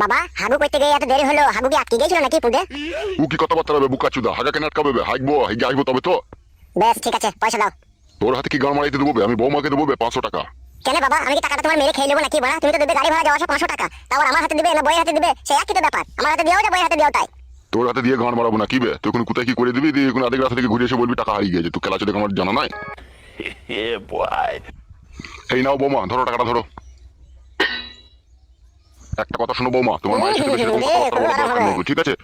বাবা হাগু করতে গিয়ে এত দেরি হলো, হাগু কি আটকে গেছিল নাকি পুঁতে? ও কি কথাবার্তা হবে বুকা চুদা, হাগা কেন আটকাবে? হাইকবো হিগে আসবো তবে তো। বেশ ঠিক আছে, পয়সা দাও। তোর হাতে কি গান মারাইতে দেবো? আমি বৌমাকে দেবো 500 টাকা। কেন বাবা, আমি কি টাকাটা তোমার মেরে খেয়ে নেবো নাকি? বলা তুমি তো দেবে গাড়ি ভাড়া যাওয়া 500 টাকা, তাও আমার হাতে দিবে না বইয়ের হাতে দিবে? সে একই তো ব্যাপার, আমার হাতে দিও না বইয়ের হাতে দিও তাই। তোর হাতে দিয়ে গান মারাবো না কি বে? তুই কোথায় কি করে দিবি? দিয়ে আধেক রাস্তা থেকে ঘুরে এসে বলবি টাকা হারিয়ে গেছে। তুই খেলা চলে আমার জানা নাই। এই নাও বৌমা, ধরো টাকাটা ধরো। একটা কথা শোনো বৌমা, তোমার মায়ের সাথে বেশি এরকম কথাবার্তা বলার দরকার নেই, ঠিক আছে?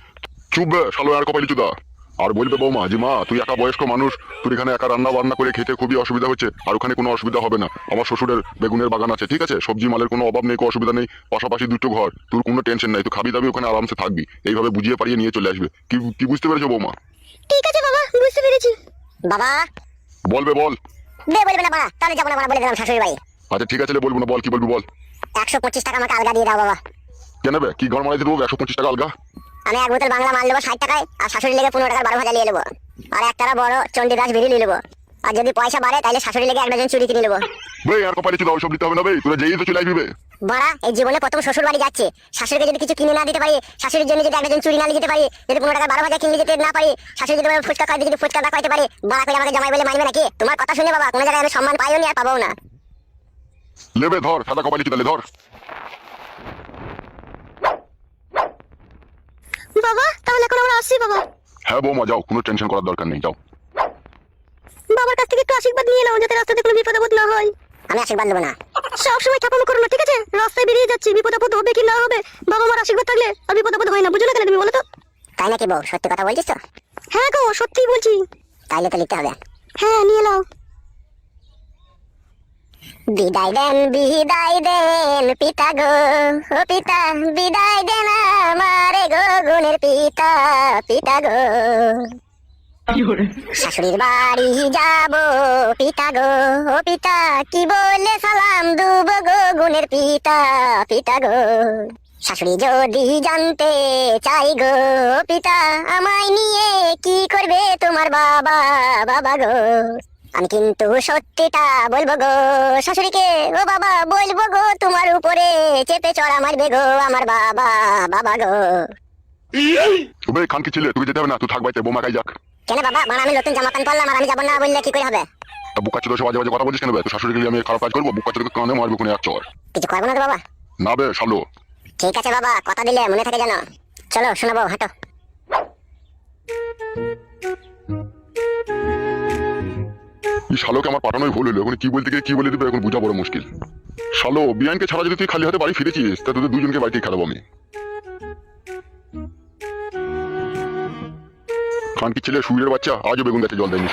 চুপ বে শালো আর কপালি চুদা। আর বলবে বৌমা যে মা তুই একা বয়স্ক মানুষ, তুই এখানে একা রান্না বান্না করে খেতে খুবই অসুবিধা হচ্ছে, আর ওখানে কোনো অসুবিধা হবে না। আমার শ্বশুরের বেগুনের বাগান আছে, ঠিক আছে? সবজি মালের কোনো অভাব নেই, কোনো অসুবিধা নেই, পাশাপাশি দুটো ঘর, তোর কোনো টেনশন নাই, তুই খাবি দাবি ওখানে আরামসে থাকবি। এইভাবে বুঝিয়ে পারিয়ে নিয়ে চলে আসবে। কি কি বুঝতে পেরেছো বৌমা? ঠিক আছে বাবা, বুঝতে পেরেছি। বাবা বলবে বল। বে বলবে না বাবা, তাহলে যাবো না বাবা, বলে দিলাম শাশুড়ি বাড়ি। আচ্ছা ঠিক আছে বলবো না, বল কি বলবি বল। 125 টাকা আমাকে আলগা দিয়ে দাও বাবা। কেন বে, কি গান মারাইতে দেবো 125 টাকা আলগা? আমি এক বোতল বাংলা মাল নেবো 60 টাকায়, আর শাশুড়ি লেগে 15 টাকার 12 ভাজা নিয়ে নেবো, আর একটা বড় চণ্ডীদাস বিড়ি নিয়ে নেবো। আর যদি পয়সা বাড়ে তাহলে শাশুড়ি লেগে 1 ডজন চুড়ি কিনে নেবো। বে আর কপালি চুদা, ওইসব দিতে হবে না বে, তোরা যেই তো চলে আসবি বে। বড়া এই জীবনে প্রথম শ্বশুর বাড়ি যাচ্ছে, শাশুড়িকে যদি কিছু কিনে না দিতে পারি, শাশুড়ির জন্য যদি 1 ডজন চুড়ি না নিয়ে যেতে পারি, যদি 15 টাকার 12 ভাজা কিনে যেতে না পারি, শাশুড়ি যদি ফুচকা খাইতে যদি ফুচকা না খাইতে পারি, বড়া করে আমাকে জামাই বলে মানবে নাকি? তোমার কথা শুনে বাবা কোনো জায়গায় আমি সম্মান পাইও নি আর পাবো না। লেবে ধর সাদা কপালি চুদা, লে ধর। বাবা তাহলে এখন আমরা আসছি বাবা। হ্যাঁ বৌমা যাও, কোনো টেনশন করার দরকার নেই, যাও। বাবার কাছ থেকে একটু আশীর্বাদ নিয়ে নাও, যাতে রাস্তাতে কোনো বিপদ আপদ না হয়। আমি আশীর্বাদ দেবো না। সব সময় ঠাকুমা করো না, ঠিক আছে? রাস্তায় বেরিয়ে যাচ্ছি, বিপদ আপদ হবে কি না হবে, বাবা মার আশীর্বাদ থাকলে আর বিপদ আপদ হয় না। বুঝলে কেন তুমি বলো তো? তাই নাকি বউ, সত্যি কথা বলছিস তো? হ্যাঁ গো সত্যিই বলছি। তাইলে তো লিখতে হবে। হ্যাঁ নিয়ে নাও। বিদায় দেন পিতা গো, ও পিতা বিদায় দেন আমারে গো, গুণের পিতা, পিতা গো। শাশুড়ির বাড়ি যাব পিতা গো, ও পিতা কি বলে সালাম দুব গো, গুণের পিতা, পিতা গো। শাশুড়ি যদি জানতে চাই গো, ও পিতা আমায় নিয়ে কি করবে তোমার বাবা, বাবা গো। আমি কিন্তু সত্যিটা বলবো গো শাশুড়িকে, ও বাবা বলবো গো, তোমার উপরে চেপে চড়া মারবে গো আমার বাবা, বাবা গো। বে খানকি ছেলে, তুই যেতে হবে না, তুই থাক বাড়িতে, বৌমা খাই যাক। কেন বাবা, মানে আমি নতুন জামা প্যান্ট পরলাম আর আমি যাবো না বললে কি করে হবে? বুকা চুদা সব বাজে বাজে কথা বলছিস কেন বে? তোর শাশুড়িকে নিয়ে আমি খারাপ কাজ করবো? বুকা চুদাকে কানে মারবো কোনে এক চর। কিছু করবো না তো বাবা? না বে শালো। ঠিক আছে বাবা, কথা দিলে মনে থাকে জানো। চলো শোনাবো, হাঁটো। এই শালোকে আমার পাঠানোই ভুল হলো, এখন কি বলতে গিয়ে কি বলে দিবে এখন বোঝা বড় মুশকিল। শালো বিয়ানকে ছাড়া যদি তুই খালি হাতে বাড়ি ফিরেছিস, তা তোদের দুজনকে বাড়িতে খেলাবো আমি। খানকি ছেলে সুইরের বাচ্চা, আজও বেগুন গাছে জল দেয়নি।